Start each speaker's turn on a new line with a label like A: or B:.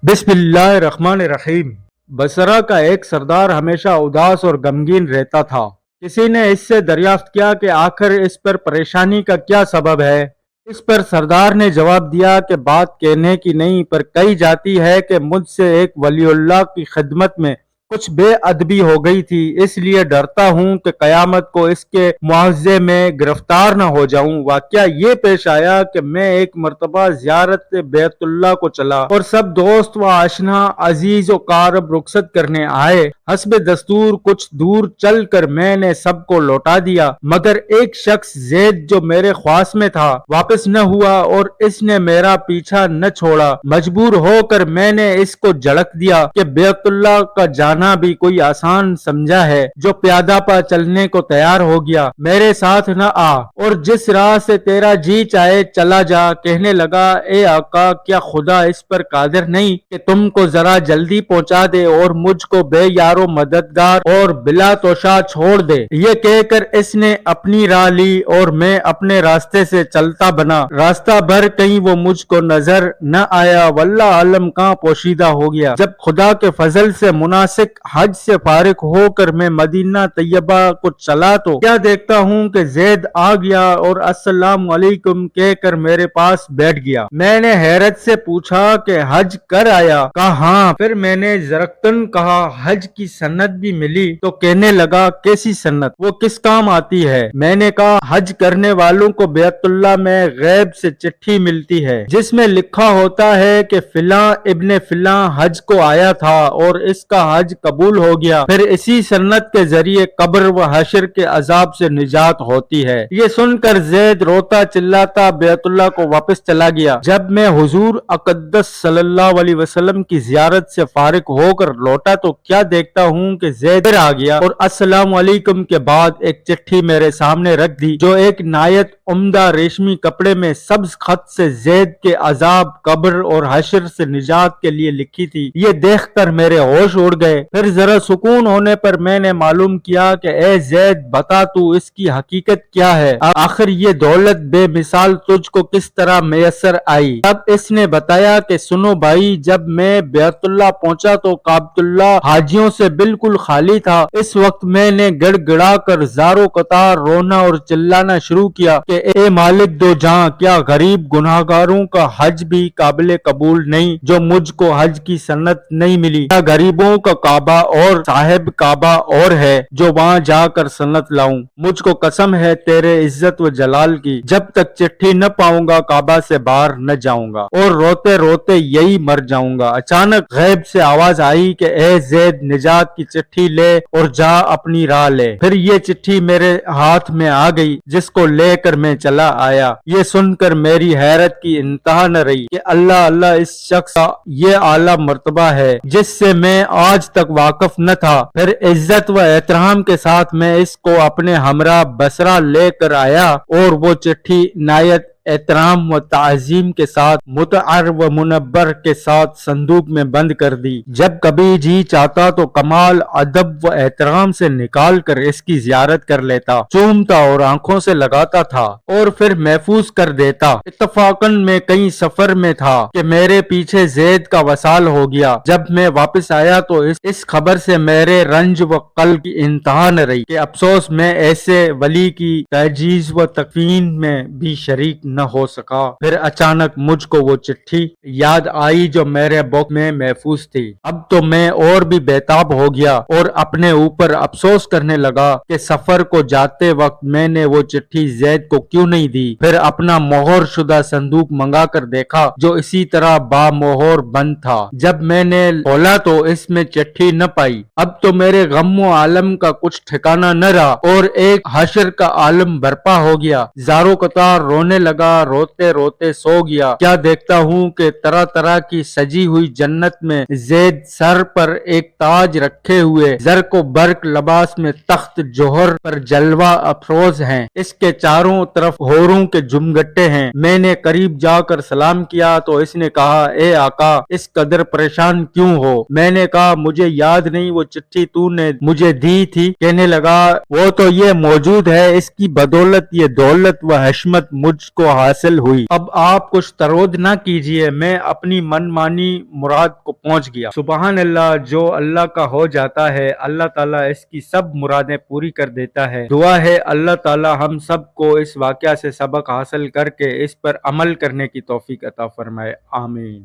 A: بسم اللہ الرحمن الرحیم۔ بصرہ کا ایک سردار ہمیشہ اداس اور غمگین رہتا تھا۔ کسی نے اس سے دریافت کیا کہ آخر اس پر پریشانی کا کیا سبب ہے؟ اس پر سردار نے جواب دیا کہ بات کہنے کی نہیں، پر کہی جاتی ہے کہ مجھ سے ایک ولی اللہ کی خدمت میں کچھ بے ادبی ہو گئی تھی، اس لیے ڈرتا ہوں کہ قیامت کو اس کے معاوضے میں گرفتار نہ ہو جاؤں۔ واقعہ یہ پیش آیا کہ میں ایک مرتبہ زیارت بیت اللہ کو چلا اور سب دوست و آشنا عزیز و قارب رخصت کرنے آئے۔ حسب دستور کچھ دور چل کر میں نے سب کو لوٹا دیا، مگر ایک شخص زید جو میرے خواص میں تھا واپس نہ ہوا اور اس نے میرا پیچھا نہ چھوڑا۔ مجبور ہو کر میں نے اس کو جھڑک دیا کہ بیت اللہ کا جانا بھی کوئی آسان سمجھا ہے، جو پیادہ پا چلنے کو تیار ہو گیا میرے ساتھ نہ آ اور جس راہ سے تیرا جی چاہے چلا جا۔ کہنے لگا، اے آقا، کیا خدا اس پر قادر نہیں کہ تم کو ذرا جلدی پہنچا دے اور مجھ کو بے یار و مددگار اور بلا توشا چھوڑ دے؟ یہ کہہ کر اس نے اپنی راہ لی اور میں اپنے راستے سے چلتا بنا۔ راستہ بھر کہیں وہ مجھ کو نظر نہ آیا، واللہ عالم کہاں پوشیدہ ہو گیا۔ جب خدا کے فضل سے مناسک حج سے فارغ ہو کر میں مدینہ طیبہ کو چلا تو کیا دیکھتا ہوں کہ زید آ گیا اور السلام علیکم کہہ کر میرے پاس بیٹھ گیا۔ میں نے حیرت سے پوچھا کہ حج کر آیا؟ کہا ہاں۔ پھر میں نے زرختن کہا حج کی سند بھی ملی؟ تو کہنے لگا، کیسی سند؟ وہ کس کام آتی ہے؟ میں نے کہا، حج کرنے والوں کو بیت اللہ میں غیب سے چٹھی ملتی ہے جس میں لکھا ہوتا ہے کہ فلاں ابن فلاں حج کو آیا تھا اور اس کا حج قبول ہو گیا، پھر اسی سنت کے ذریعے قبر و حشر کے عذاب سے نجات ہوتی ہے۔ یہ سن کر زید روتا چلاتا بیت اللہ کو واپس چلا گیا۔ جب میں حضور اقدس صلی اللہ علیہ وسلم کی زیارت سے فارغ ہو کر لوٹا تو کیا دیکھتا ہوں کہ زید پھر آ گیا اور السلام علیکم کے بعد ایک چٹھی میرے سامنے رکھ دی، جو ایک نہایت عمدہ ریشمی کپڑے میں سبز خط سے زید کے عذاب، قبر اور حشر سے نجات کے لیے لکھی تھی۔ یہ دیکھ کر میرے ہوش اڑ گئے۔ پھر ذرا سکون ہونے پر میں نے معلوم کیا کہ اے زید، بتا تو اس کی حقیقت کیا ہے؟ آخر یہ دولت بے مثال تجھ کو کس طرح میسر آئی؟ تب اس نے بتایا کہ سنو بھائی، جب میں بیت اللہ پہنچا تو کعبۃ اللہ حاجیوں سے بالکل خالی تھا۔ اس وقت میں نے گڑ گڑا کر زاروں قطار رونا اور چلانا شروع کیا کہ اے مالک دو جہاں، کیا غریب گناہگاروں کا حج بھی قابل قبول نہیں جو مجھ کو حج کی سنت نہیں ملی؟ کیا غریبوں کا کعبہ اور صاحب کعبہ اور ہے جو وہاں جا کر سنت لاؤں؟ مجھ کو قسم ہے تیرے عزت و جلال کی، جب تک چٹھی نہ پاؤں گا کعبہ سے باہر نہ جاؤں گا اور روتے روتے یہی مر جاؤں گا۔ اچانک غیب سے آواز آئی کہ اے زید، نجات کی چٹھی لے اور جا اپنی راہ لے۔ پھر یہ چٹھی میرے ہاتھ میں آ گئی جس کو لے کر میں چلا آیا۔ یہ سن کر میری حیرت کی انتہا نہ رہی کہ اللہ اللہ، اس شخص کا یہ اعلیٰ مرتبہ ہے جس سے میں آج تک واقف نہ تھا۔ پھر عزت و احترام کے ساتھ میں اس کو اپنے ہمراہ بصرہ لے کر آیا اور وہ چٹھی نہایت احترام و تعظیم کے ساتھ متعر و منبر کے ساتھ صندوق میں بند کر دی۔ جب کبھی جی چاہتا تو کمال ادب و احترام سے نکال کر اس کی زیارت کر لیتا، چومتا اور آنکھوں سے لگاتا تھا اور پھر محفوظ کر دیتا۔ اتفاقاً میں کہیں سفر میں تھا کہ میرے پیچھے زید کا وصال ہو گیا۔ جب میں واپس آیا تو اس خبر سے میرے رنج و قلق کی انتہا نہ رہی کہ افسوس میں ایسے ولی کی تجہیز و تکفین میں بھی شریک نہ ہو سکا۔ پھر اچانک مجھ کو وہ چٹھی یاد آئی جو میرے بک میں محفوظ تھی۔ اب تو میں اور بھی بےتاب ہو گیا اور اپنے اوپر افسوس کرنے لگا کہ سفر کو جاتے وقت میں نے وہ چٹھی زید کو کیوں نہیں دی۔ پھر اپنا مہر شدہ صندوق منگا کر دیکھا جو اسی طرح با مہر بند تھا۔ جب میں نے کھولا تو اس میں چٹھی نہ پائی۔ اب تو میرے غم و عالم کا کچھ ٹھکانہ نہ رہا اور ایک حشر کا عالم برپا ہو گیا۔ زاروں قطار رونے لگا، روتے روتے سو گیا۔ کیا دیکھتا ہوں کہ طرح طرح کی سجی ہوئی جنت میں زید سر پر ایک تاج رکھے ہوئے زرق و برق لباس میں تخت جوہر پر جلوہ افروز ہیں۔ اس کے چاروں طرف حوروں کے جمگٹے ہیں۔ میں نے قریب جا کر سلام کیا تو اس نے کہا، اے آقا، اس قدر پریشان کیوں ہو؟ میں نے کہا، مجھے یاد نہیں وہ چٹھی تو نے مجھے دی تھی؟ کہنے لگا، وہ تو یہ موجود ہے، اس کی بدولت یہ دولت و حشمت مجھ کو حاصل ہوئی۔ اب آپ کچھ ترود نہ کیجئے، میں اپنی من مانی مراد کو پہنچ گیا۔ سبحان اللہ، جو اللہ کا ہو جاتا ہے اللہ تعالیٰ اس کی سب مرادیں پوری کر دیتا ہے۔ دعا ہے اللہ تعالیٰ ہم سب کو اس واقعہ سے سبق حاصل کر کے اس پر عمل کرنے کی توفیق عطا فرمائے، آمین۔